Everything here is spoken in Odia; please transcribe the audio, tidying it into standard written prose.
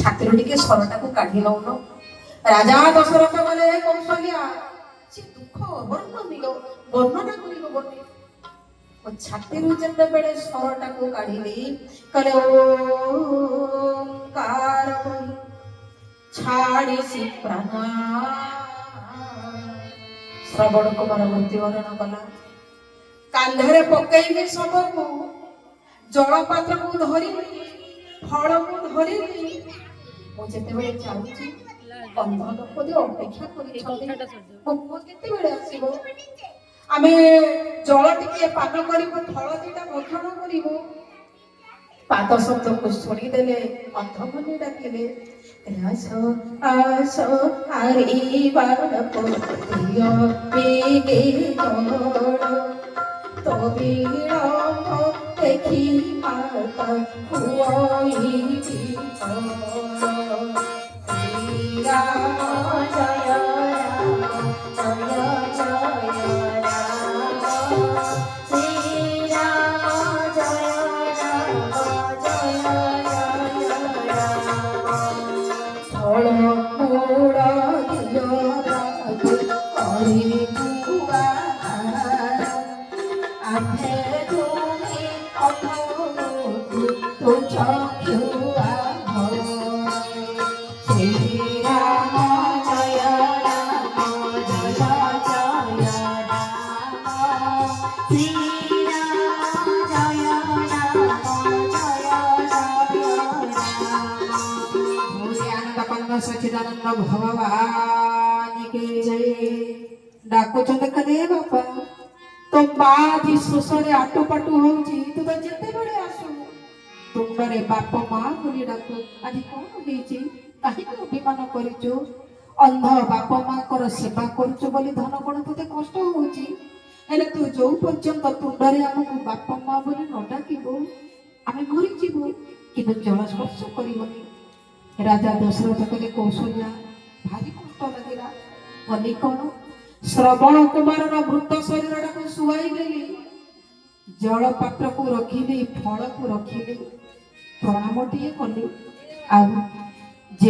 ଛାତିରୁ ଟିକେ ସରଟାକୁ କାଢି ନଉନ। ରାଜା ଦଶରଥ ଗଲେ କୌଶଲ୍ୟା ସେ ଦୁଃଖ ବର୍ଣ୍ଣନା କରିବ ବନି। ଛାତିରୁ ଯେତେବେଳେ ସରଟାକୁ କାଢିଲି କହିଲେ ଓଙ୍କାର କହି ଛାଡ଼ିସି ପ୍ରାଣ। ଶ୍ରବଣ କୁମାର ମୃତ୍ୟୁବରଣ କଲା। କାନ୍ଧରେ ପକେଇଲି ଶବକୁ, ଜଳପାତ୍ରକୁ ଧରିଲି, ଫଳକୁ ଧରିଲି। ମୁଁ ଯେତେବେଳେ ଯାଉଛି ଅନ୍ଧ ଲୋକ ଅପେକ୍ଷା କରିଛନ୍ତି ଭୋକ କେତେବେଳେ ଆସିବ। ଆମେ ଜଳ ଟିକେ ପାନ କରିବୁ, ଫଳ ଦିଟା ଭକ୍ଷଣ କରିବୁ। ପାଦ ଶବ୍ଦକୁ ଶୁଣିଦେଲେ ଅନ୍ଧମାନେ ଡାକିଲେ ଆସ ଆସ ହାରିବାର ପତିୟ ବେଗେ ଜଳ ତ ବିଳମ୍ବ ଦେଖି ମାତା ହୁଅଇବି ଶ୍ରୀରାମ ଜୟ ରାମ ଜୟ ଜୟ ରାମ ଶ୍ରୀରାମ ଜୟ ରାମ ଜୟ ଜୟ ରାମ। ଫଳ ମୂଳ ଦିଅ ପ୍ରଭୁ କରିବୁ ଆହାର ଆମ୍ଭେ ତୁମେ ଅଥମୁ ତୁ ଚକ୍ଷୁଆ ଶ୍ରୀରାମ ଜୟ ରାମ ଜୟ ଜୟ ରାମ ଶ୍ରୀରାମ ଜୟ ରାମ ଜୟ ଜୟ ରାମ। ଆନନ୍ଦ ସଚିଦାନନ୍ଦ ଭଗବାନ କେ ଜୟ। ଡାକୁଛନ୍ତି କଲେ ବାପା ତୋ ମା ଆଜି ଶୋଷରେ ଆଟୁପାଟୁ ହଉଛି, ତୁ ତ ଯେତେବେଳେ ଆସୁ ତୁଣ୍ଡରେ ବାପ ମା ବୋଲି ଡାକୁ। ଆଜି କଣ ହେଇଛି, କାହିଁକି ଅଭିମାନ କରିଛୁ? ଅନ୍ଧ ବାପ ମାଙ୍କର ସେବା କରୁଛୁ ବୋଲି ଧନ କଣ ତୋତେ କଷ୍ଟ ହଉଛି? ହେଲେ ତୁ ଯୋଉ ପର୍ଯ୍ୟନ୍ତ ତୁଣ୍ଡରେ ଆମକୁ ବାପ ମା ବୋଲି ନ ଡାକିବୁ ଆମେ ମରିଯିବୁ, କିନ୍ତୁ ଜଳ ସ୍ପର୍ଶ କରିବନି। ରାଜା ଦଶରଥ କହିଲେ କୌଶଲ୍ୟା ଭାରି କଷ୍ଟ ଲାଗିଲା। କଲି କଣ? ଶ୍ରବଣ କୁମାରର ମୃତ ଶରୀରଟାକୁ ଶୁଆଇ ଦେଲି, ଜଳ ପାତ୍ରକୁ ରଖିଲି, ଫଳକୁ ରଖିଲି, ପ୍ରଣାମଟିଏ କଲି, ଆଉ